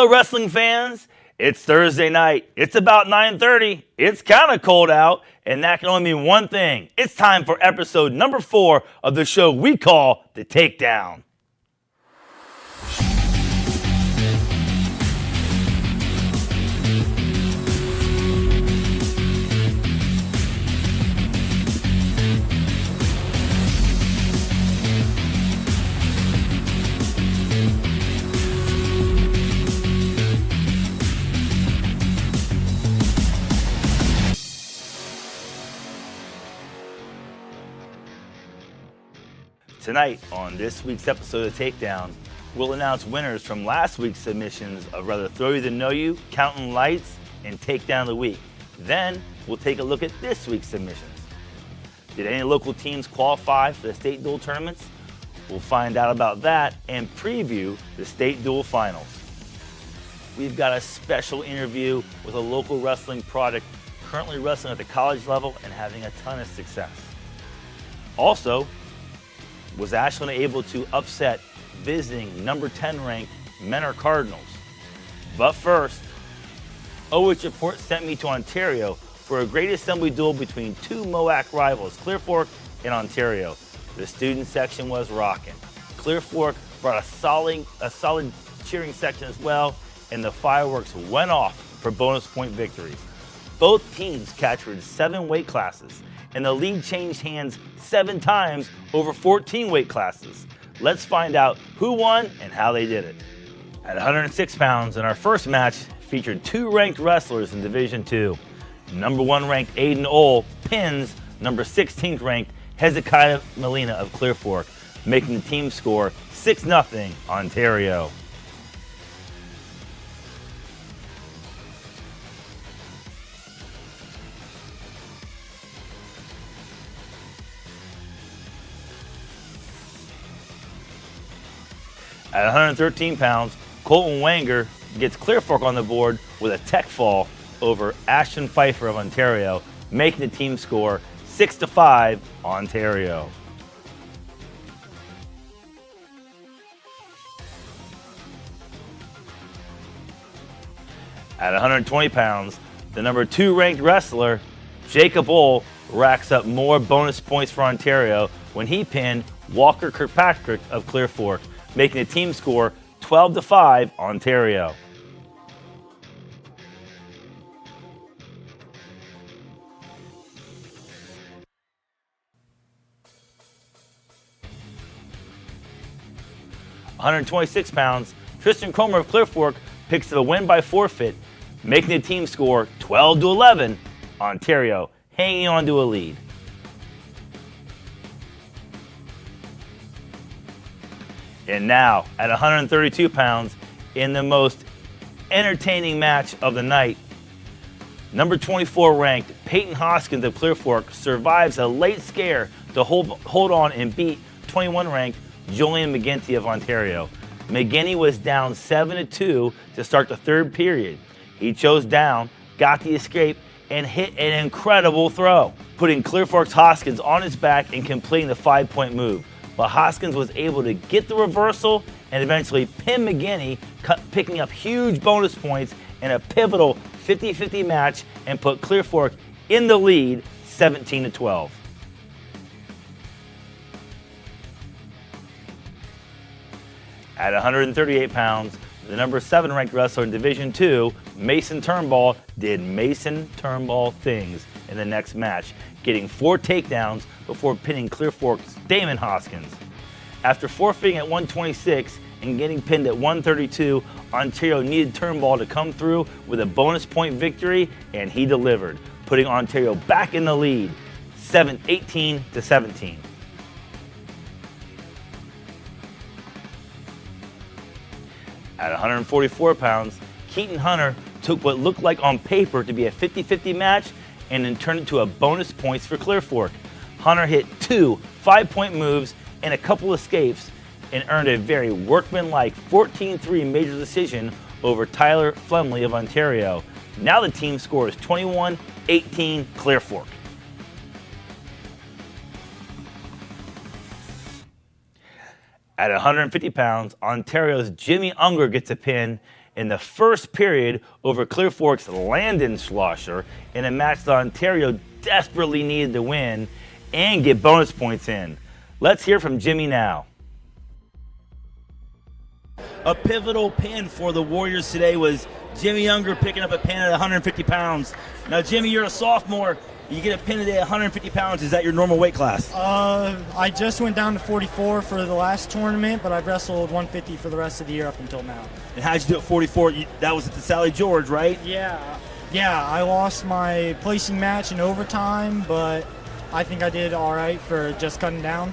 Hello, wrestling fans. It's Thursday night. It's about 9:30. It's kind of cold out, and that can only mean one thing. It's time for episode number 4 of the show we call The Takedown. Tonight, on this week's episode of Takedown, we'll announce winners from last week's submissions of Rather Throw You Than Know You, Counting Lights, and Takedown of the Week. Then, we'll take a look at this week's submissions. Did any local teams qualify for the state duel tournaments? We'll find out about that and preview the state duel finals. We've got a special interview with a local wrestling product currently wrestling at the college level and having a ton of success. Also, was Ashland able to upset visiting number 10 ranked Menor Cardinals? But first, OH Report sent me to Ontario for a great assembly duel between two MOAC rivals, Clear Fork and Ontario. The student section was rocking. Clear Fork brought a solid cheering section as well, and the fireworks went off for bonus point victories. Both teams captured 7 weight classes, and the lead changed hands 7 times over 14 weight classes. Let's find out who won and how they did it. At 106 pounds, in our first match, featured 2 ranked wrestlers in Division II. Number 1 ranked Aiden Ohl pins number 16th ranked Hezekiah Molina of Clear Fork, making the team score 6-0 Ontario. At 113 pounds, Colton Wanger gets Clear Fork on the board with a tech fall over Ashton Pfeiffer of Ontario, making the team score 6-5 Ontario. At 120 pounds, the number 2 ranked wrestler, Jacob Ohl, racks up more bonus points for Ontario when he pinned Walker Kirkpatrick of Clear Fork, making the team score 12-5 Ontario. At 126 pounds, Tristan Cromer of Clear Fork picks up a win by forfeit, making the team score 12-11 Ontario, hanging on to a lead. And now, at 132 pounds, in the most entertaining match of the night, number 24 ranked Peyton Hoskins of Clear Fork survives a late scare to hold on and beat 21 ranked Julian McGinty of Ontario. McGinty was down 7-2 to start the third period. He chose down, got the escape, and hit an incredible throw, putting Clear Fork's Hoskins on his back and completing the 5-point move. But Hoskins was able to get the reversal and eventually pin McGinty, picking up huge bonus points in a pivotal 50-50 match and put Clear Fork in the lead 17-12. At 138 pounds, the number 7 ranked wrestler in Division II, Mason Turnbull, did Mason Turnbull things in the next match, getting 4 takedowns before pinning Clear Fork's Damon Hoskins. After forfeiting at 126 and getting pinned at 132, Ontario needed Turnbull to come through with a bonus point victory, and he delivered, putting Ontario back in the lead, 18-17. At 144 pounds, Keaton Hunter took what looked like on paper to be a 50-50 match and then turned it to a bonus points for Clear Fork. Hunter hit 2 5-point moves and a couple escapes and earned a very workmanlike 14-3 major decision over Tyler Flemley of Ontario. Now the team scores 21-18 Clear Fork. At 150 pounds, Ontario's Jimmy Unger gets a pin in the first period over Clear Fork's Landon Schlosser in a match that Ontario desperately needed to win and get bonus points in. Let's hear from Jimmy now. A pivotal pin for the Warriors today was Jimmy Younger picking up a pin at 150 pounds. Now, Jimmy, you're a sophomore. You get a pin today at 150 pounds. Is that your normal weight class? I just went down to 44 for the last tournament, but I've wrestled 150 for the rest of the year up until now. And how'd you do at 44? That was at the Sally George, right? Yeah, I lost my placing match in overtime, but I think I did all right for just cutting down.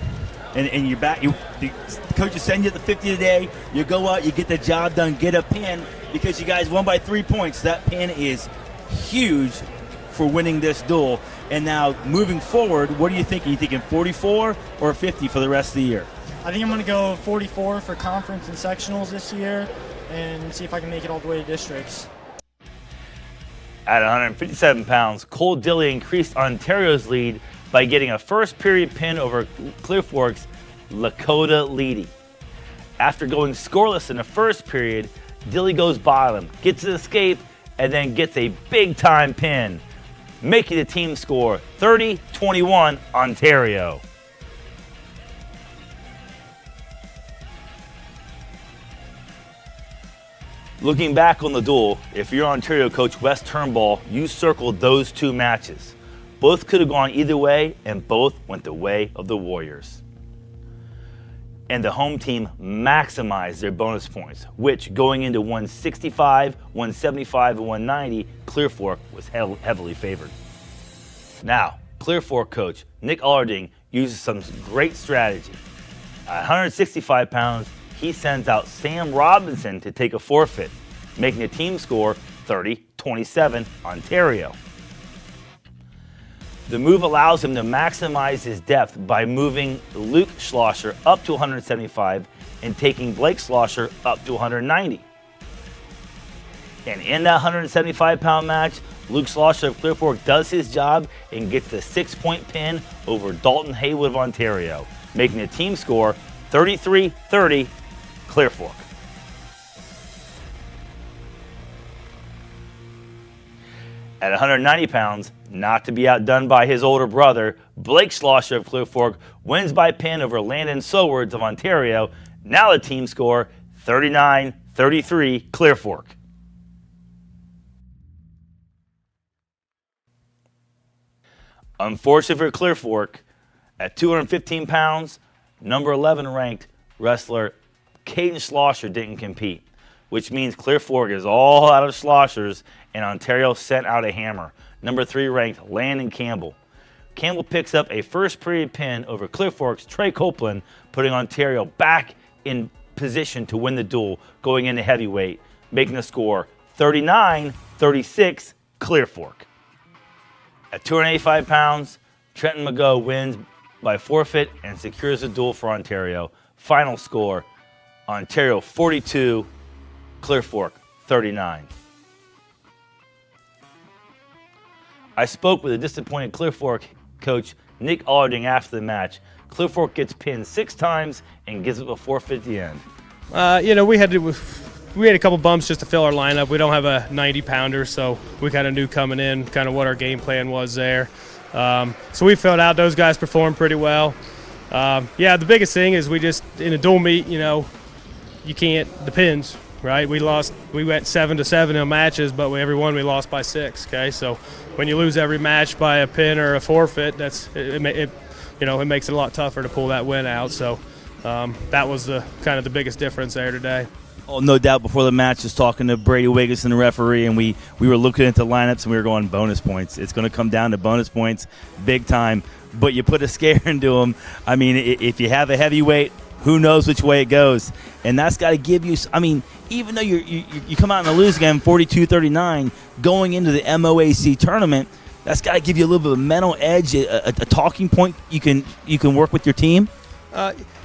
And you're back. The coaches send you the 50 today. You go out, you get the job done, get a pin because you guys won by 3 points. That pin is huge for winning this duel. And now moving forward, what are you thinking? Are you thinking 44 or 50 for the rest of the year? I think I'm going to go 44 for conference and sectionals this year and see if I can make it all the way to districts. At 157 pounds, Cole Dilley increased Ontario's lead by getting a first period pin over Clear Fork's Lakota Leedy. After going scoreless in the first period, Dilley goes bottom, gets an escape, and then gets a big-time pin, making the team score 30-21 Ontario. Looking back on the duel, if you're Ontario coach Wes Turnbull, you circled those two matches. Both could have gone either way, and both went the way of the Warriors. And the home team maximized their bonus points, which going into 165, 175, and 190, Clear Fork was heavily favored. Now, Clear Fork coach Nick Allarding uses some great strategy. At 165 pounds, he sends out Sam Robinson to take a forfeit, making the team score 30-27 Ontario. The move allows him to maximize his depth by moving Luke Schlosser up to 175 and taking Blake Schlosser up to 190. And in that 175-pound match, Luke Schlosser of Clear Fork does his job and gets the 6-point pin over Dalton Haywood of Ontario, making the team score 33-30 Clear Fork. At 190 pounds, not to be outdone by his older brother, Blake Schlosser of Clear Fork wins by pin over Landon Sowards of Ontario. Now the team score 39-33 Clear Fork. Unfortunately for Clear Fork, at 215 pounds, number 11 ranked wrestler Caden Schlosser didn't compete, which means Clear Fork is all out of Schlossers and Ontario sent out a hammer. Number 3 ranked Landon Campbell. Campbell picks up a first period pin over Clear Fork's Trey Copeland, putting Ontario back in position to win the duel going into heavyweight, making the score 39-36 Clear Fork. At 285 pounds, Trenton McGough wins by forfeit and secures the duel for Ontario. Final score, Ontario 42, Clear Fork 39. I spoke with a disappointed Clear Fork coach Nick Allarding after the match. Clear Fork gets pinned 6 times and gives up a forfeit at the end. We had a couple bumps just to fill our lineup. We don't have a 90-pounder, so we kind of knew coming in kind of what our game plan was there. So we filled out. Those guys performed pretty well. The biggest thing is we just, in a dual meet, you can't, the pins, right? We went 7-7 in matches, but every one we lost by 6, okay? So when you lose every match by a pin or a forfeit, it makes it a lot tougher to pull that win out. So that was the biggest difference there today. Oh, no doubt. Before the match, just talking to Brady Wiggins and the referee, and we were looking at the lineups and we were going bonus points. It's going to come down to bonus points, big time. But you put a scare into them. I mean, if you have a heavyweight, who knows which way it goes? And that's got to give you. I mean, even though you come out and lose again, 42-39, going into the MOAC tournament, that's got to give you a little bit of a mental edge, a talking point you can work with your team.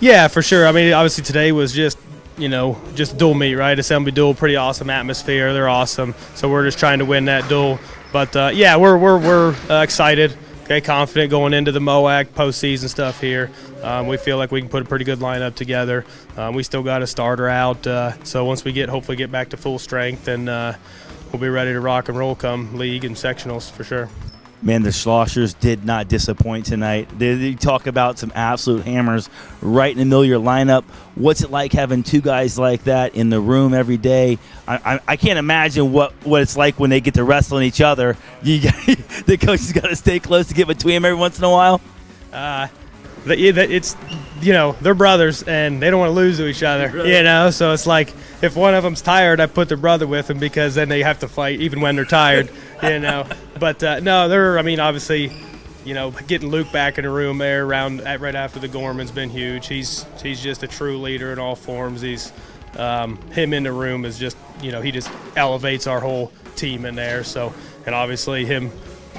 Yeah, for sure. I mean, obviously today was just dual meet, right? Assembly duel, pretty awesome atmosphere. They're awesome. So we're just trying to win that duel. But we're excited. confident going into the MOAC postseason stuff here. We feel like we can put a pretty good lineup together. We still got a starter out, so once we hopefully get back to full strength, and we'll be ready to rock and roll come league and sectionals for sure. Man, the Schlossers did not disappoint tonight. They talk about some absolute hammers right in the middle of your lineup. What's it like having two guys like that in the room every day? I can't imagine what it's like when they get to wrestling each other. The coach's got to stay close to get between them every once in a while. It's, they're brothers and they don't want to lose to each other, right. So it's like if one of them's tired, I put their brother with them because then they have to fight even when they're tired, But no, obviously, getting Luke back in the room there right after the Gorman's been huge. He's just a true leader in all forms. He's him in the room is just, he just elevates our whole team in there. So, and obviously him,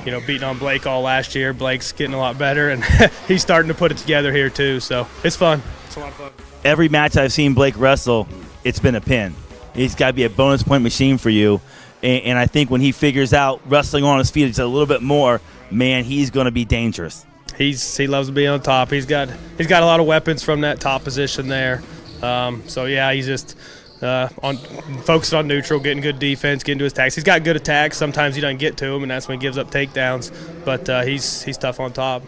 beating on Blake all last year. Blake's getting a lot better, and he's starting to put it together here too. So it's fun. It's a lot of fun. Every match I've seen Blake wrestle, it's been a pin. He's got to be a bonus point machine for you. And I think when he figures out wrestling on his feet, it's a little bit more, man, he's going to be dangerous. He loves to be on top. He's got a lot of weapons from that top position there. He's just focused on neutral, getting good defense, getting to his attacks. He's got good attacks. Sometimes he doesn't get to them, and that's when he gives up takedowns. But he's tough on top.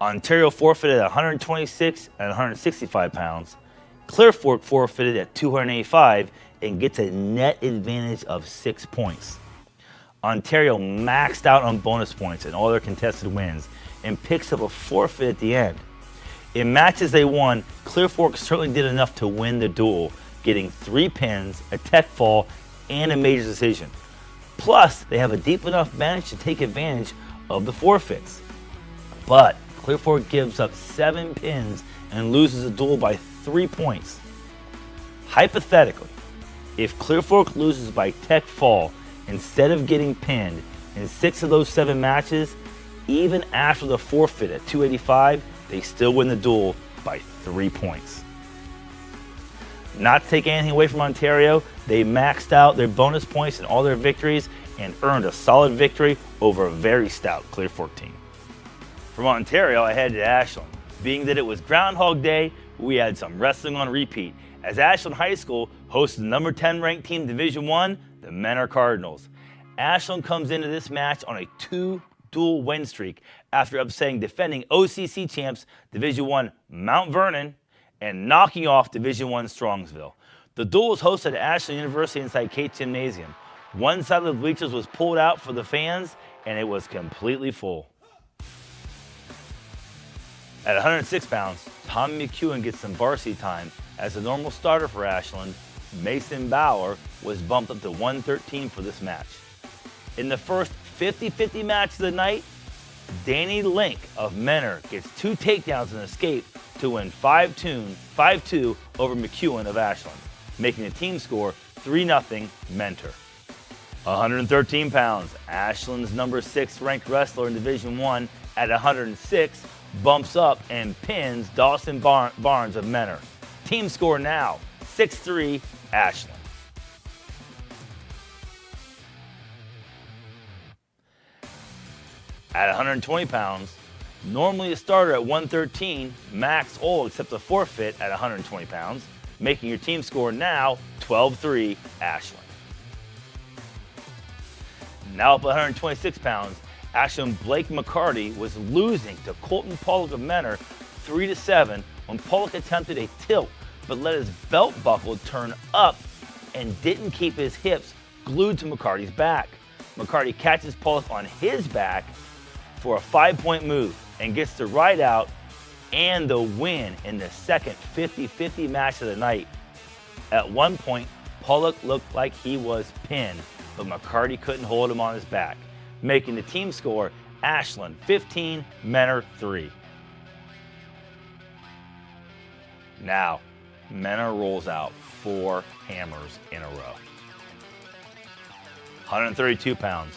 Ontario forfeited at 126 and 165 pounds. Clear Fork forfeited at 285 and gets a net advantage of 6 points. Ontario maxed out on bonus points in all their contested wins and picks up a forfeit at the end. In matches they won, Clear Fork certainly did enough to win the duel, getting 3 pins, a tech fall, and a major decision. Plus, they have a deep enough bench to take advantage of the forfeits. But Clear Fork gives up 7 pins and loses the duel by 3 points. Hypothetically, if Clear Fork loses by tech fall instead of getting pinned in 6 of those 7 matches, even after the forfeit at 285, they still win the duel by 3 points. Not to take anything away from Ontario, they maxed out their bonus points in all their victories and earned a solid victory over a very stout Clear Fork team. From Ontario, I headed to Ashland. Being that it was Groundhog Day, we had some wrestling on repeat, as Ashland High School hosted the number 10 ranked team Division I, the Menor Cardinals. Ashland comes into this match on a 2-duel win streak after upsetting defending OCC champs Division I Mount Vernon and knocking off Division I Strongsville. The duel was hosted at Ashland University inside Cates Gymnasium. One side of the bleachers was pulled out for the fans, and it was completely full. At 106 pounds, Tommy McEwen gets some varsity time as the normal starter for Ashland. Mason Bauer was bumped up to 113 for this match. In the first 50-50 match of the night, Danny Link of Menor gets 2 takedowns and escape to win 5-2 over McEwen of Ashland, making the team score 3-0 Mentor. 113 pounds, Ashland's number 6 ranked wrestler in Division I at 106 bumps up and pins Dawson Barnes of Menor. Team score now 6-3 Ashland. At 120 pounds, normally a starter at 113, Max all accepts a forfeit at 120 pounds, making your team score now 12-3 Ashland. Now up at 126 pounds, Ashland Blake McCarty was losing to Colton Pollock of Menor 3-7 when Pollock attempted a tilt but let his belt buckle turn up and didn't keep his hips glued to McCarty's back. McCarty catches Pollock on his back for a 5-point move and gets the ride out and the win in the second 50-50 match of the night. At one point, Pollock looked like he was pinned, but McCarty couldn't hold him on his back, making the team score Ashland 15, Menor 3. Now, Menor rolls out 4 hammers in a row. 132 pounds,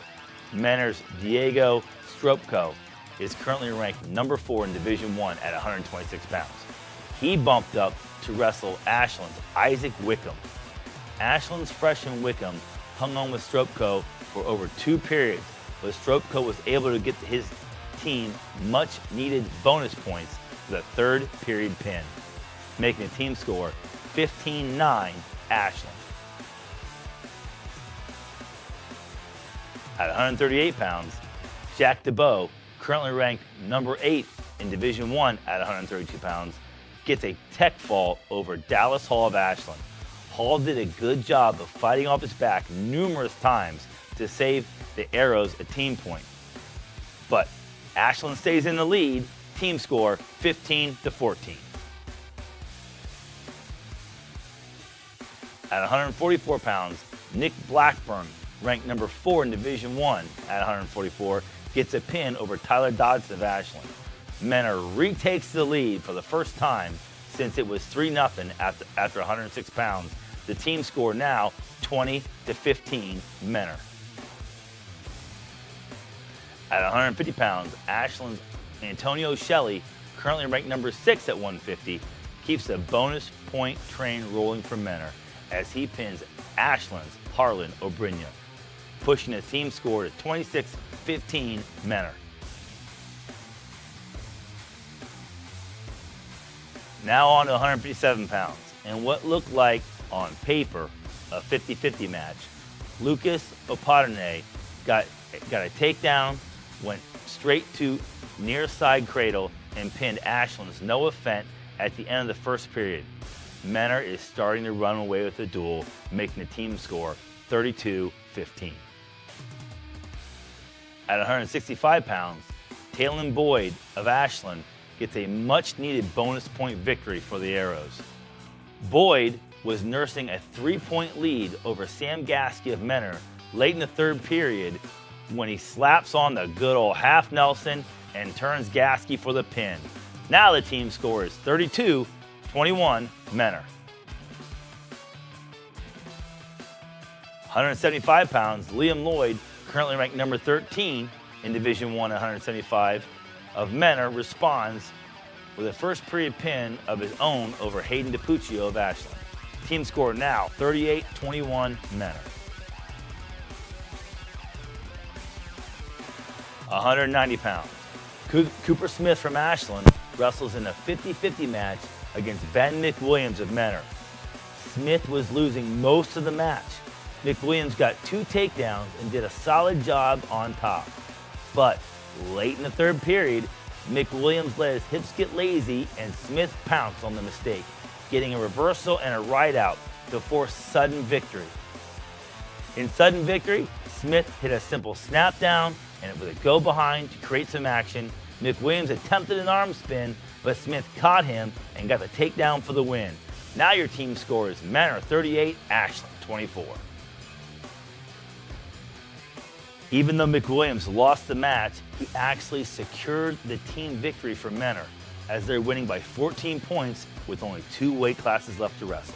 Menor's Diego Stropko is currently ranked number 4 in Division I at 126 pounds. He bumped up to wrestle Ashland's Isaac Wickham. Ashland's freshman Wickham hung on with Stropko for over 2 periods, but Stropko was able to get his team much needed bonus points for the third period pin, making the team score 15-9 Ashland. At 138 pounds, Jack DeBow, currently ranked number 8 in Division I at 132 pounds, gets a tech fall over Dallas Hall of Ashland. Hall did a good job of fighting off his back numerous times to save the Arrows a team point. But Ashland stays in the lead, team score 15-14. At 144 pounds, Nick Blackburn, ranked number 4 in Division I at 144, gets a pin over Tyler Dodson of Ashland. Menor retakes the lead for the first time since it was 3-0 after 106 pounds. The team score now 20-15 Menor. At 150 pounds, Ashland's Antonio Shelley, currently ranked number 6 at 150, keeps the bonus point train rolling for Menor as he pins Ashland's Harlan Obrinya, pushing the team score to 26-15 Menor. Now on to 157 pounds, and what looked like, on paper, a 50-50 match. Lucas Opatane got a takedown, went straight to near side cradle, and pinned Ashland's Noah Fent at the end of the first period. Menor is starting to run away with the duel, making the team score 32-15. At 165 pounds, Talon Boyd of Ashland gets a much-needed bonus point victory for the Arrows. Boyd was nursing a 3-point lead over Sam Gasky of Menor late in the third period when he slaps on the good old half Nelson and turns Gasky for the pin. Now the team score is 32-21 Menor. 175 pounds, Liam Lloyd, currently ranked number 13 in Division I at 175 of Menor, responds with a first period pin of his own over Hayden DiPuccio of Ashland. Team score now 38-21 Menor. 190 pounds. Cooper Smith from Ashland wrestles in a 50-50 match against Ben McWilliams of Menor. Smith was losing most of the match. McWilliams got 2 takedowns and did a solid job on top. But late in the third period, McWilliams let his hips get lazy and Smith pounced on the mistake, getting a reversal and a right out to force sudden victory. In sudden victory, Smith hit a simple snap down and with a go behind to create some action. McWilliams attempted an arm spin, but Smith caught him and got the takedown for the win. Now your team score is Menor 38, Ashland 24. Even though McWilliams lost the match, he actually secured the team victory for Menor as they're winning by 14 points with only 2 weight classes left to wrestle.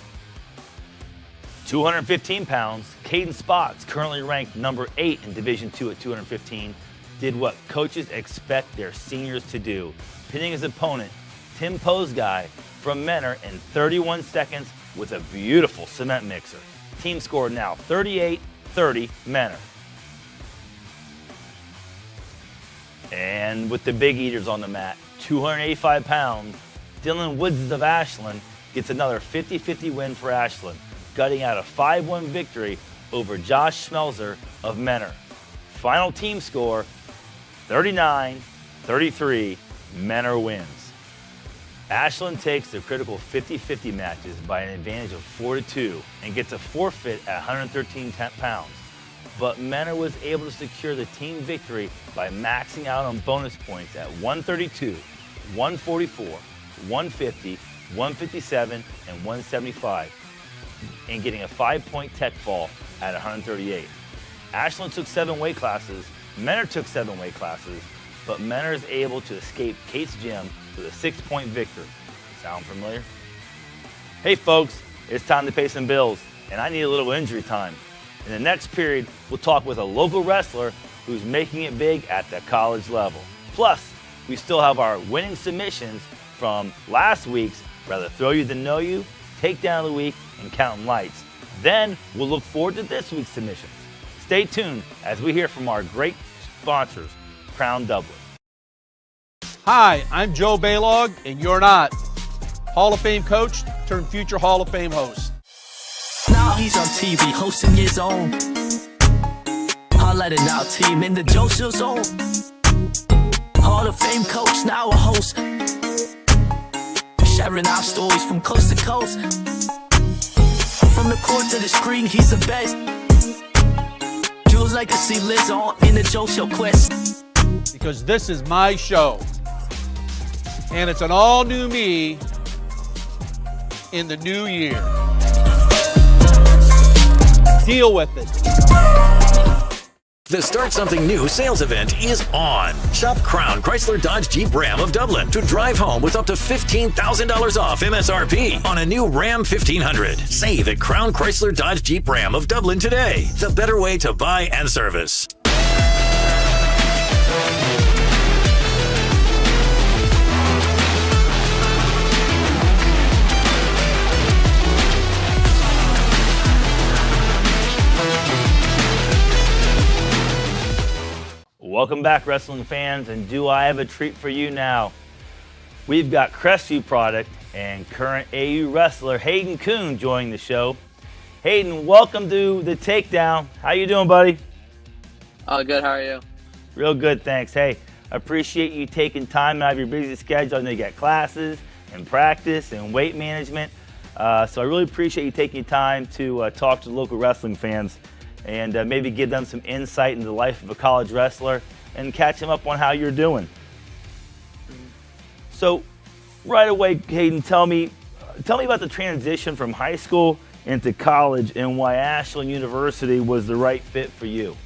215 pounds, Caden Spots, currently ranked number 8 in Division II at 215, did what coaches expect their seniors to do, pinning his opponent, Tim Posguy, from Menor in 31 seconds with a beautiful cement mixer. Team score now 38-30 Menor. And with the big eaters on the mat, 285 pounds, Dylan Woods of Ashland gets another 50-50 win for Ashland, gutting out a 5-1 victory over Josh Schmelzer of Menor. Final team score, 39-33, Menor wins. Ashland takes the critical 50-50 matches by an advantage of 4-2 and gets a forfeit at 113 pounds. But Menor was able to secure the team victory by maxing out on bonus points at 132, 144, 150, 157, and 175, and getting a 5-point tech fall at 138. Ashland took 7 weight classes, Menor took 7 weight classes, but Menor is able to escape Kate's gym with a 6-point victory. Sound familiar? Hey folks, it's time to pay some bills, and I need a little injury time. In the next period, we'll talk with a local wrestler who's making it big at the college level. Plus, we still have our winning submissions from last week's Rather Throw You Than Know You, Takedown of the Week, and Counting Lights. Then we'll look forward to this week's submissions. Stay tuned as we hear from our great sponsors, Crown Dublin. Hi, I'm Joe Baylog, and you're not. Hall of Fame coach turned future Hall of Fame host. Now he's on TV hosting his own highlighting our team in the Joe Show zone. Hall of Fame coach, now a host, sharing our stories from coast to coast. From the court to the screen, he's the best. Joe's legacy lives on in the Joe Show quest. Because this is my show, and it's an all-new me in the new year. Deal with it. The Start Something New sales event is on. Shop Crown Chrysler Dodge Jeep Ram of Dublin to drive home with up to $15,000 off MSRP on a new Ram 1500. Save at Crown Chrysler Dodge Jeep Ram of Dublin today. The better way to buy and service. Welcome back, wrestling fans, and do I have a treat for you now? We've got Crestview product and current AU wrestler Hayden Kuhn joining the show. Hayden, welcome to the Takedown. How you doing, buddy? Oh, good. How are you? Real good, thanks. Hey, I appreciate you taking time out of your busy schedule. I know you got classes and practice and weight management, so I really appreciate you taking time to talk to the local wrestling fans and maybe give them some insight into the life of a college wrestler and catch them up on how you're doing. So, right away, Hayden, tell me about the transition from high school into college and why Ashland University was the right fit for you.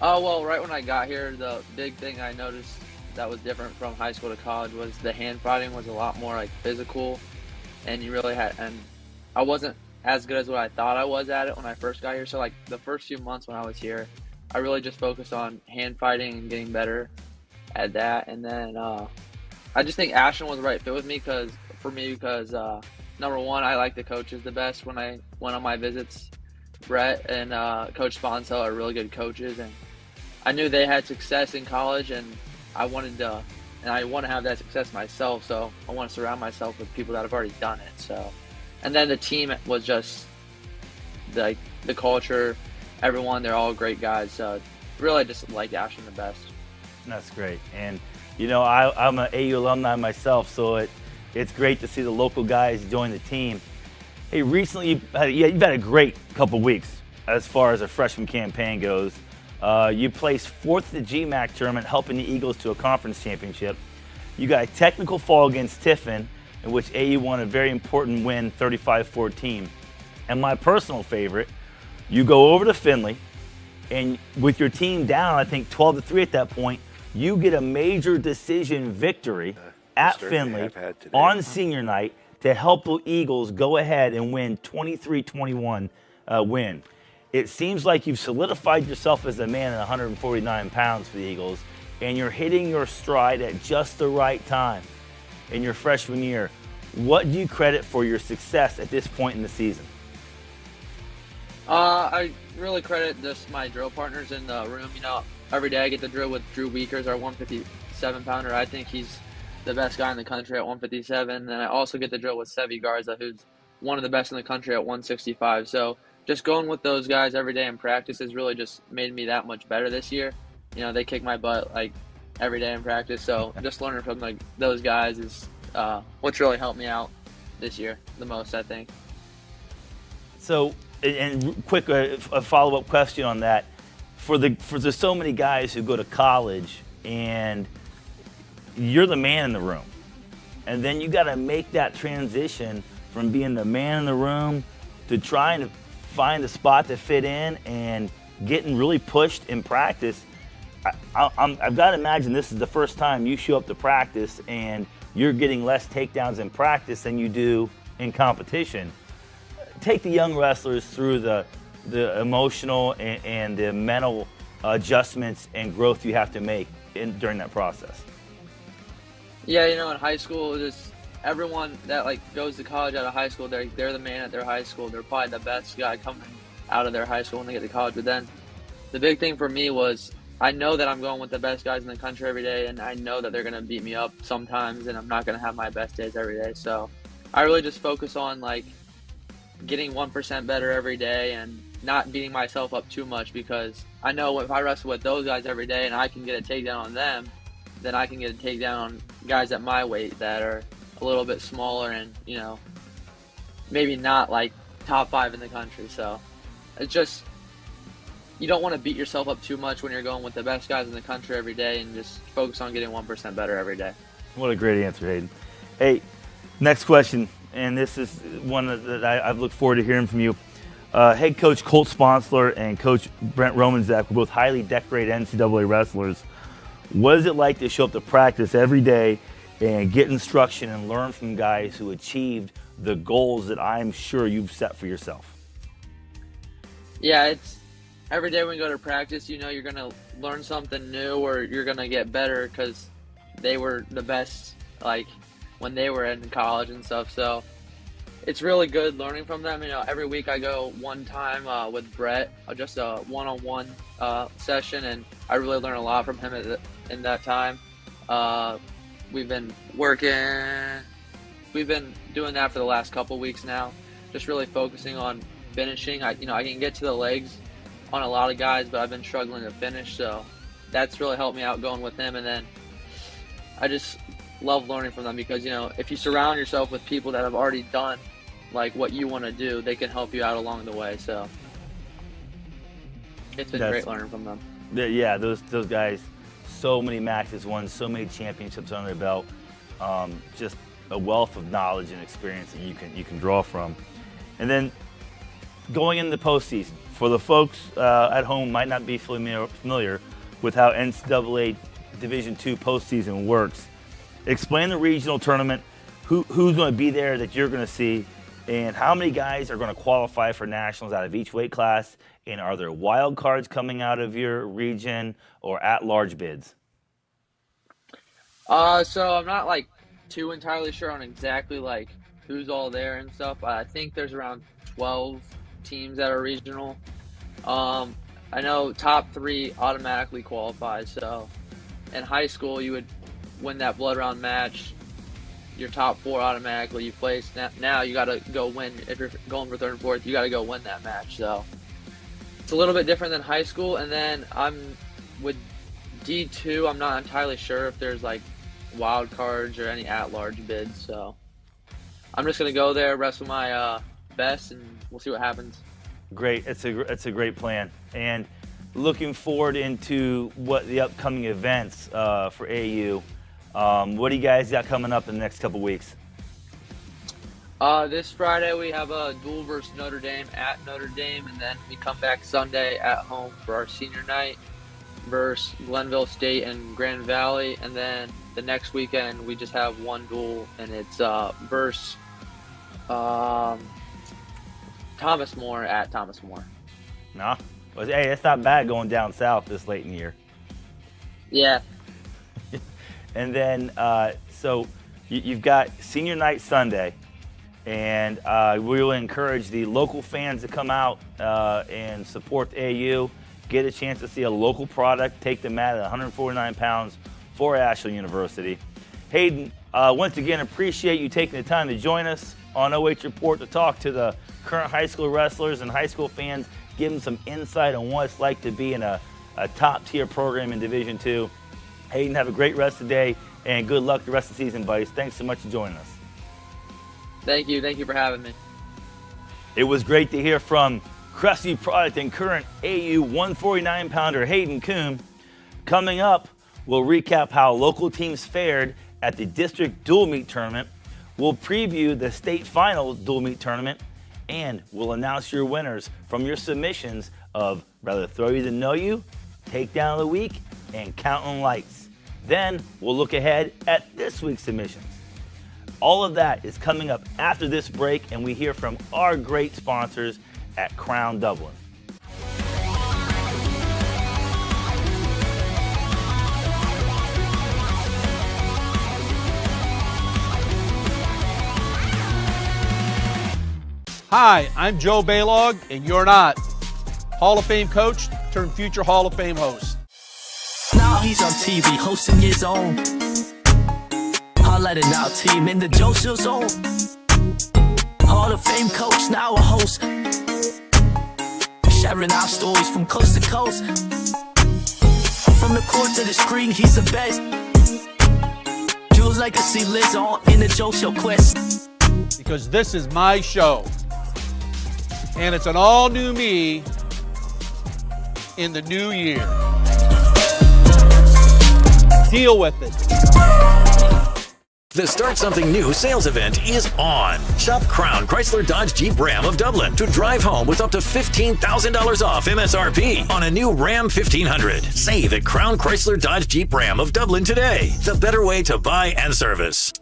Well, right when I got here, the big thing I noticed that was different from high school to college was the hand fighting was a lot more like physical, and I wasn't as good as what I thought I was at it when I first got here. So like the first few months when I was here, I really just focused on hand fighting and getting better at that. And then I just think Ashland was the right fit with me because number one, I like the coaches the best when I went on my visits. Brett and Coach Sponsel are really good coaches, and I knew they had success in college, and I want to have that success myself. So I want to surround myself with people that have already done it. So. And then the team was just like the culture, everyone, they're all great guys. So really just like Ashland the best. That's great. And, you know, I'm an AU alumni myself, so it's great to see the local guys join the team. Hey, recently you've had a great couple weeks as far as a freshman campaign goes. You placed fourth at the GMAC tournament, helping the Eagles to a conference championship. You got a technical fall against Tiffin, in which AU won a very important win, 35-14. And my personal favorite, you go over to Findlay, and with your team down, I think 12-3 at that point, you get a major decision victory at Findlay on senior night to help the Eagles go ahead and win 23-21 win. It seems like you've solidified yourself as a man at 149 pounds for the Eagles, and you're hitting your stride at just the right time in your freshman year. What do you credit for your success at this point in the season? I really credit just my drill partners in the room. You know, every day I get to drill with Drew Weekers, our 157-pounder. I think he's the best guy in the country at 157. And I also get to drill with Sevi Garza, who's one of the best in the country at 165. So just going with those guys every day in practice has really just made me that much better this year. You know, they kick my butt like every day in practice. So just learning from like those guys is what's really helped me out this year the most, I think. So, and quick, a follow-up question on that. For the so many guys who go to college and you're the man in the room, and then you got to make that transition from being the man in the room to trying to find a spot to fit in and getting really pushed in practice. I've got to imagine this is the first time you show up to practice and you're getting less takedowns in practice than you do in competition. Take the young wrestlers through the emotional and the mental adjustments and growth you have to make during that process. Yeah, you know, in high school, just everyone that like goes to college out of high school, they're the man at their high school. They're probably the best guy coming out of their high school when they get to college. But then the big thing for me was I know that I'm going with the best guys in the country every day, and I know that they're going to beat me up sometimes, and I'm not going to have my best days every day. So I really just focus on like getting 1% better every day and not beating myself up too much, because I know if I wrestle with those guys every day and I can get a takedown on them, then I can get a takedown on guys at my weight that are a little bit smaller and, maybe not like top 5 in the country. So it's just, you don't want to beat yourself up too much when you're going with the best guys in the country every day, and just focus on getting 1% better every day. What a great answer, Hayden. Hey, next question, and this is one that I've looked forward to hearing from you. Head coach Colt Sponsler and coach Brent Romanzak were both highly decorated NCAA wrestlers. What is it like to show up to practice every day and get instruction and learn from guys who achieved the goals that I'm sure you've set for yourself? Yeah, it's every day when you go to practice, you're going to learn something new, or you're going to get better because they were the best, like, when they were in college and stuff. So it's really good learning from them. Every week I go one time with Brett, just a one-on-one session, and I really learn a lot from him in that time. We've been doing that for the last couple weeks now, just really focusing on finishing. I can get to the legs on a lot of guys, but I've been struggling to finish, so that's really helped me out going with him. And then I just love learning from them, because if you surround yourself with people that have already done like what you want to do, they can help you out along the way. So it's been great learning from them. Yeah, those guys, so many matches won, so many championships on their belt, just a wealth of knowledge and experience that you can draw from. And then going into the postseason, for the folks at home might not be familiar with how NCAA Division II postseason works, explain the regional tournament, who's going to be there that you're going to see, and how many guys are going to qualify for nationals out of each weight class, and are there wild cards coming out of your region or at-large bids? So I'm not like too entirely sure on exactly like who's all there and stuff. I think there's around 12 teams that are regional. I know top 3 automatically qualify. So in high school, you would win that blood round match. Your top 4 automatically you place. Now you got to go win. If you're going for 3rd and 4th, you got to go win that match. So it's a little bit different than high school. And then I'm with D2. I'm not entirely sure if there's like wild cards or any at-large bids. So I'm just gonna go there, wrestle my best, and we'll see what happens. Great. It's a great plan. And looking forward into what the upcoming events for AU. What do you guys got coming up in the next couple weeks? This Friday we have a duel versus Notre Dame at Notre Dame, and then we come back Sunday at home for our senior night versus Glenville State and Grand Valley, and then the next weekend we just have one duel, and it's versus Thomas More at Thomas More. No, hey, it's not bad going down south this late in the year. Yeah. And then so you've got senior night Sunday, and we will encourage the local fans to come out and support the AU, get a chance to see a local product, take the mat at 149 pounds for Ashland University. Hayden, once again, appreciate you taking the time to join us on OH Report to talk to the current high school wrestlers and high school fans, give them some insight on what it's like to be in a top-tier program in Division II. Hayden, have a great rest of the day, and good luck the rest of the season, buddies. Thanks so much for joining us. Thank you for having me. It was great to hear from Cressy product and current AU 149-pounder Hayden Coombe. Coming up, we'll recap how local teams fared at the district dual meet tournament. We'll preview the state final dual meet tournament, and we'll announce your winners from your submissions of Rather Throw You Than Know You, Takedown of the Week, and Counting Lights. Then we'll look ahead at this week's submissions. All of that is coming up after this break, and we hear from our great sponsors at Crown Dublin. Hi, I'm Joe Baylog, and you're not. Hall of Fame coach turned future Hall of Fame host. Now he's on TV hosting his own highlighted now team in the Joe Show zone. Hall of Fame coach, now a host, sharing our stories from coast to coast. From the court to the screen, he's the best. Jules' legacy lives on in the Joe Show quest. Because this is my show. And it's an all-new me in the new year. Deal with it. The Start Something New sales event is on. Shop Crown Chrysler Dodge Jeep Ram of Dublin to drive home with up to $15,000 off MSRP on a new Ram 1500. Save at Crown Chrysler Dodge Jeep Ram of Dublin today. The better way to buy and service.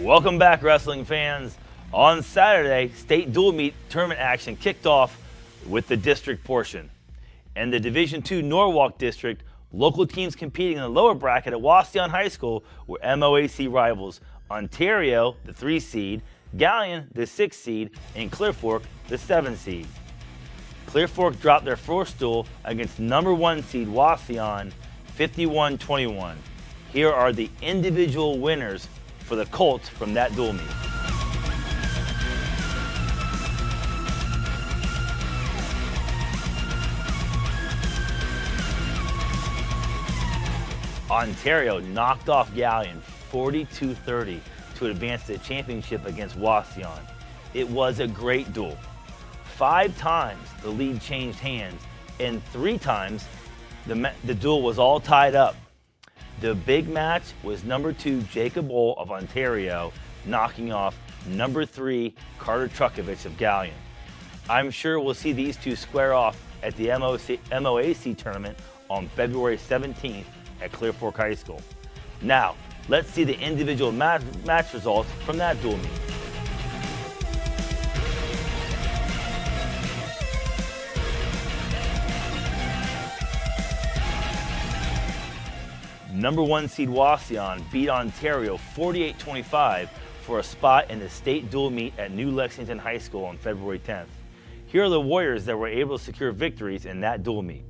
Welcome back, wrestling fans. On Saturday, state dual meet tournament action kicked off with the district portion. In the Division II Norwalk district, local teams competing in the lower bracket at Wauseon High School were MOAC rivals Ontario, the 3 seed, Gallion, the 6 seed, and Clear Fork, the 7 seed. Clear Fork dropped their first duel against number 1 seed Wauseon 51-21. Here are the individual winners for the Colts from that dual meet. Ontario knocked off Gallion 42-30 to advance to the championship against Wauseon. It was a great duel. 5 times the lead changed hands, and 3 times the duel was all tied up. The big match was number 2 Jacob Ohl of Ontario knocking off number 3 Carter Trukovich of Gallion. I'm sure we'll see these two square off at the MOAC tournament on February 17th at Clear Fork High School. Now, let's see the individual match results from that dual meet. Number 1 seed Wauseon beat Ontario 48-25 for a spot in the state dual meet at New Lexington High School on February 10th. Here are the Warriors that were able to secure victories in that dual meet.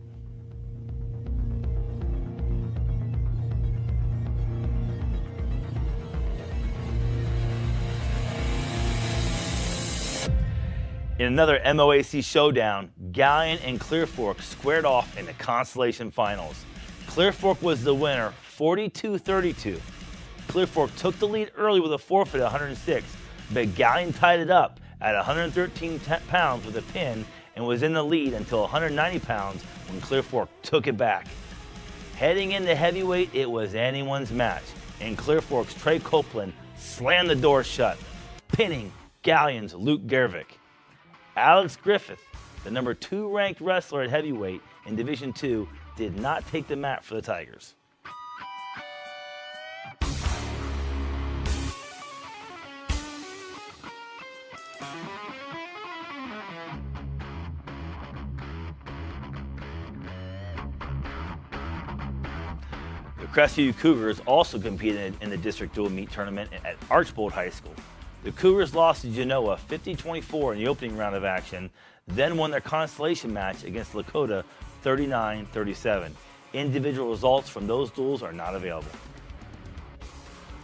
In another MOAC showdown, Gallion and Clear Fork squared off in the consolation finals. Clear Fork was the winner, 42-32. Clear Fork took the lead early with a forfeit at 106, but Gallion tied it up at 113 pounds with a pin and was in the lead until 190 pounds when Clear Fork took it back. Heading into heavyweight, it was anyone's match, and Clear Fork's Trey Copeland slammed the door shut, pinning Gallion's Luke Gervich. Alex Griffith, the number 2 ranked wrestler at heavyweight in Division II, did not take the mat for the Tigers. The Crestview Cougars also competed in the district dual meet tournament at Archbold High School. The Cougars lost to Genoa 50-24 in the opening round of action, then won their consolation match against Lakota 39-37. Individual results from those duels are not available.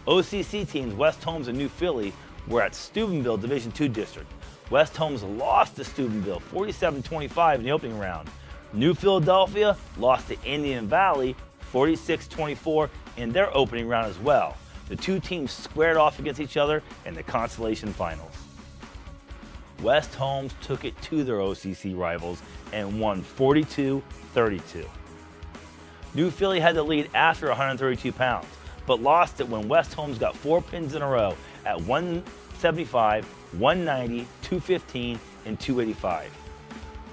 OCC teams West Holmes and New Philly were at Steubenville Division II district. West Holmes lost to Steubenville 47-25 in the opening round. New Philadelphia lost to Indian Valley 46-24 in their opening round as well. The two teams squared off against each other in the consolation finals. West Holmes took it to their OCC rivals and won 42-32. New Philly had the lead after 132 pounds, but lost it when West Holmes got 4 pins in a row at 175, 190, 215, and 285.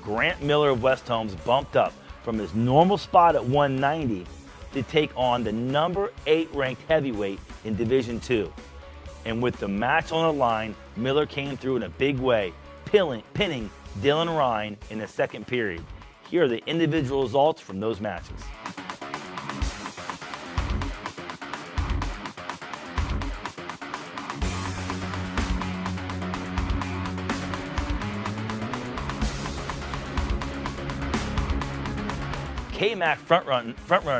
Grant Miller of West Holmes bumped up from his normal spot at 190 to take on the number 8 ranked heavyweight in Division II. And with the match on the line, Miller came through in a big way, pinning Dylan Ryan in the second period. Here are the individual results from those matches. K-Mac frontrunner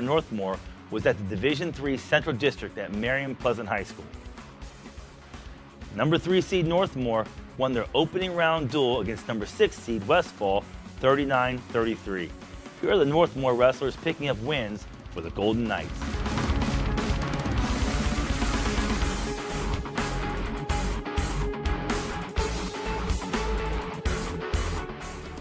Northmore was at the Division III Central District at Marion Pleasant High School. Number 3 seed Northmore won their opening round duel against number 6 seed Westfall 39-33. Here are the Northmore wrestlers picking up wins for the Golden Knights.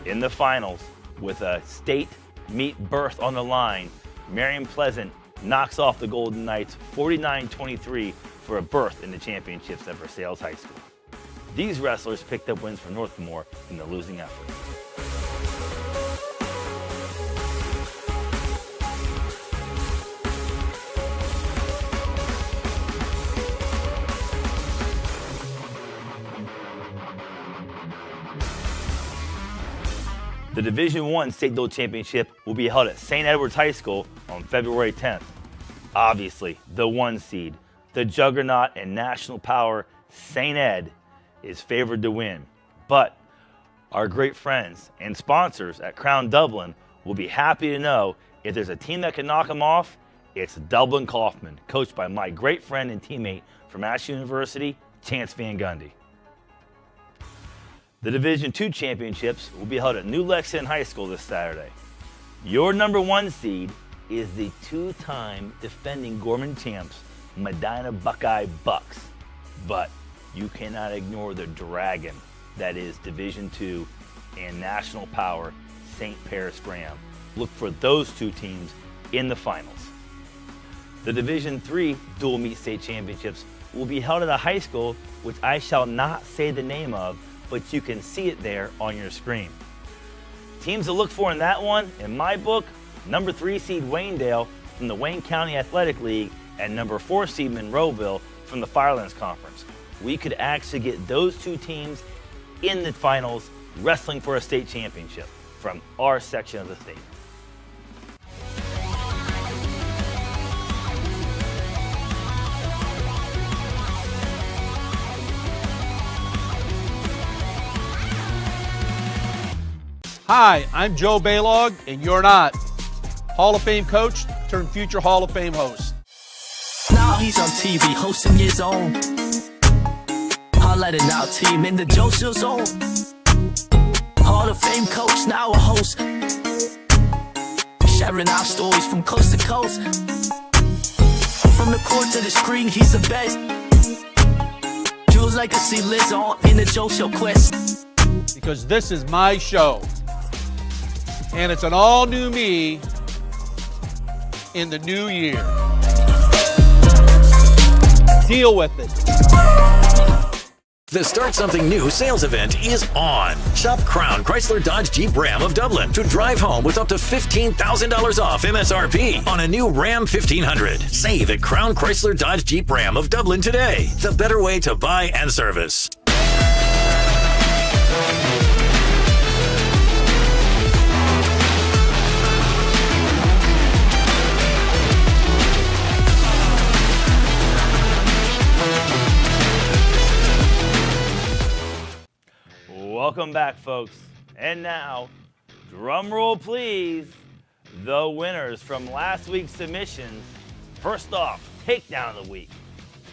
In the finals, with a state meet berth on the line, Marion Pleasant knocks off the Golden Knights 49-23 for a berth in the championships at Versailles High School. These wrestlers picked up wins for Northmore in the losing effort. The Division I State Duel Championship will be held at St. Edward's High School on February 10th. Obviously, the 1 seed, the juggernaut and national power St. Ed, is favored to win. But our great friends and sponsors at Crown Dublin will be happy to know if there's a team that can knock them off, it's Dublin Kaufman, coached by my great friend and teammate from Ash University, Chance Van Gundy. The Division II championships will be held at New Lexington High School this Saturday. Your number 1 seed is the 2-time defending Gorman champs, Medina Buckeye Bucks. But you cannot ignore the dragon that is Division II and national power St. Paris Graham. Look for those 2 teams in the finals. The Division III dual meet state championships will be held at a high school which I shall not say the name of, but you can see it there on your screen. Teams to look for in that one, in my book, number 3 seed Waynedale from the Wayne County Athletic League and number 4 seed Monroeville from the Firelands Conference. We could actually get those 2 teams in the finals wrestling for a state championship from our section of the state. Hi, I'm Joe Baylog, and you're not. Hall of Fame coach turned future Hall of Fame host. Now he's on TV hosting his own. Highlighting our team in the Joseph zone. Hall of Fame coach, now a host. Sharing our stories from coast to coast. From the court to the screen, he's the best. Jules legacy lives on in the Joe Show quest. Because this is my show. And it's an all-new me in the new year. Deal with it. The Start Something New sales event is on. Shop Crown Chrysler Dodge Jeep Ram of Dublin to drive home with up to $15,000 off MSRP on a new Ram 1500. Save at Crown Chrysler Dodge Jeep Ram of Dublin today. The better way to buy and service. Welcome back, folks. And now, drum roll please, the winners from last week's submissions. First off, takedown of the week,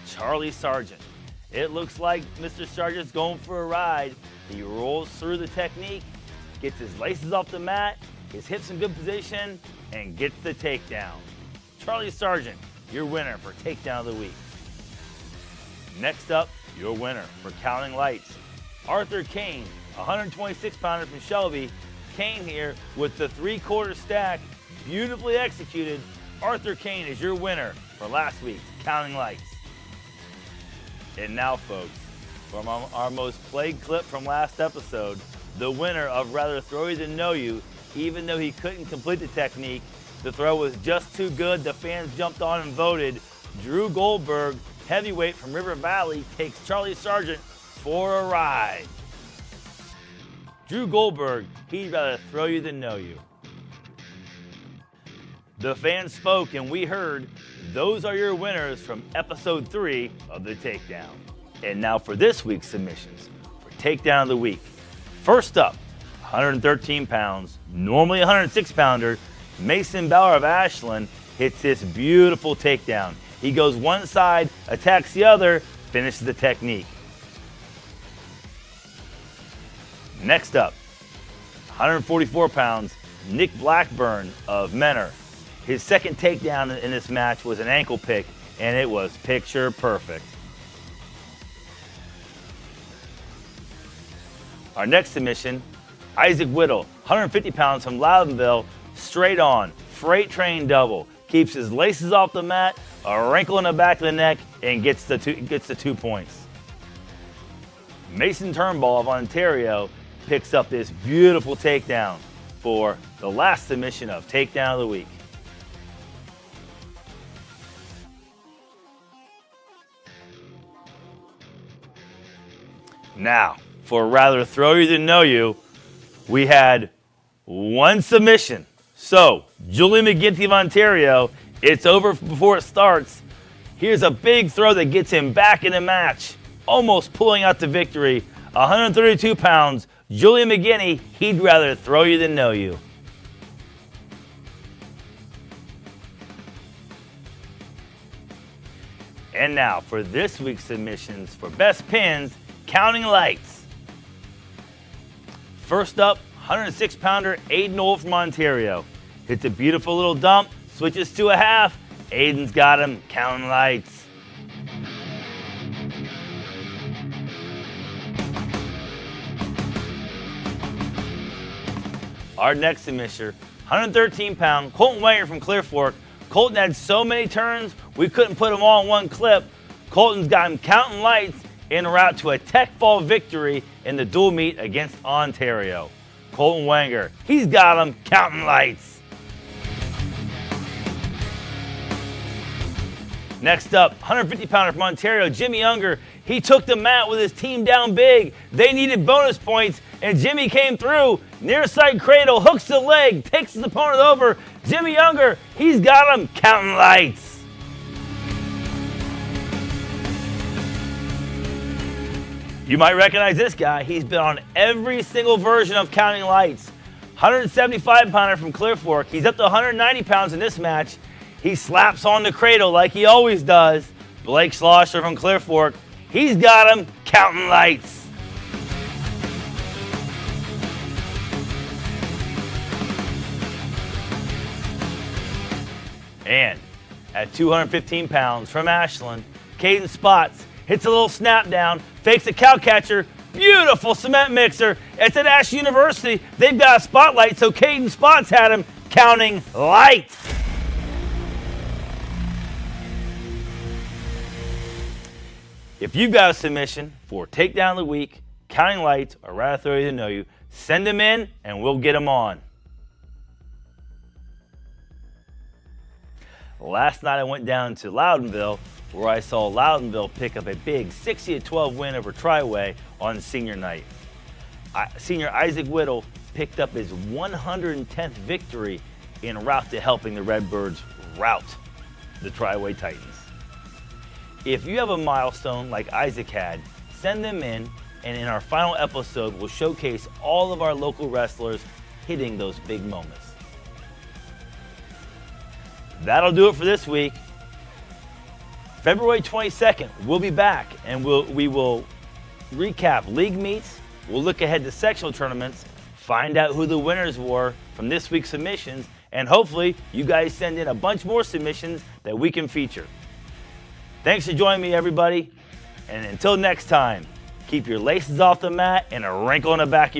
Charlie Sargent. It looks like Mr. Sargent's going for a ride. He rolls through the technique, gets his laces off the mat, his hips in good position, and gets the takedown. Charlie Sargent, your winner for takedown of the week. Next up, your winner for Counting Lights, Arthur Kane, 126-pounder from Shelby, came here with the 3/4 stack, beautifully executed. Arthur Kane is your winner for last week's Counting Lights. And now, folks, from our most played clip from last episode, the winner of Rather Throw You Than Know You, even though he couldn't complete the technique, the throw was just too good, the fans jumped on and voted. Drew Goldberg, heavyweight from River Valley, takes Charlie Sargent for a ride. Drew Goldberg, he'd rather throw you than know you. The fans spoke and we heard. Those are your winners from episode 3 of The Takedown. And now for this week's submissions for Takedown of the Week. First up, 113 pounds, normally 106 pounder, Mason Bauer of Ashland hits this beautiful takedown. He goes one side, attacks the other, finishes the technique. Next up, 144 pounds, Nick Blackburn of Menor. His second takedown in this match was an ankle pick, and it was picture perfect. Our next submission, Isaac Whittle, 150 pounds from Loudonville, straight on, freight train double. Keeps his laces off the mat, a wrinkle in the back of the neck, and gets the 2 points. Mason Turnbull of Ontario picks up this beautiful takedown for the last submission of Takedown of the Week. Now, for rather throw you than know you, we had one submission. So, Julie McGinty of Ontario, it's over before it starts. Here's a big throw that gets him back in the match, almost pulling out the victory. 132 pounds, Julie McGinty, he'd rather throw you than know you. And now for this week's submissions for best pins, Counting Lights. First up, 106-pounder Aiden Knoll from Ontario. Hits a beautiful little dump, switches to a half. Aiden's got him, Counting Lights. Our next submission, 113-pound Colton Wenger from Clear Fork. Colton had so many turns, we couldn't put them all in one clip. Colton's got him Counting Lights en route to a tech fall victory in the dual meet against Ontario. Colton Wenger, he's got him Counting Lights. Next up, 150-pounder from Ontario, Jimmy Unger. He took the mat with his team down big. They needed bonus points, and Jimmy came through. Near side cradle, hooks the leg, takes his opponent over. Jimmy Unger, he's got him Counting Lights. You might recognize this guy. He's been on every single version of Counting Lights. 175-pounder from Clear Fork. He's up to 190 pounds in this match. He slaps on the cradle like he always does. Blake Schlosser from Clear Fork. He's got him Counting Lights. And at 215 pounds from Ashland, Caden Spots hits a little snap down, fakes a cow catcher, beautiful cement mixer. It's at Ash University. They've got a spotlight, so Caden Spots had him Counting Lights. If you've got a submission for Takedown of the Week, Counting Lights, or rather throw you than know you, send them in and we'll get them on. Last night I went down to Loudonville, where I saw Loudonville pick up a big 60-12 win over Triway on senior night. Senior Isaac Whittle picked up his 110th victory en route to helping the Redbirds rout the Triway Titans. If you have a milestone like Isaac had, send them in, and in our final episode, we'll showcase all of our local wrestlers hitting those big moments. That'll do it for this week. February 22nd, we'll be back, and we will recap league meets. We'll look ahead to sectional tournaments, find out who the winners were from this week's submissions, and hopefully you guys send in a bunch more submissions that we can feature. Thanks for joining me, everybody, and until next time, keep your laces off the mat and a wrinkle in the back of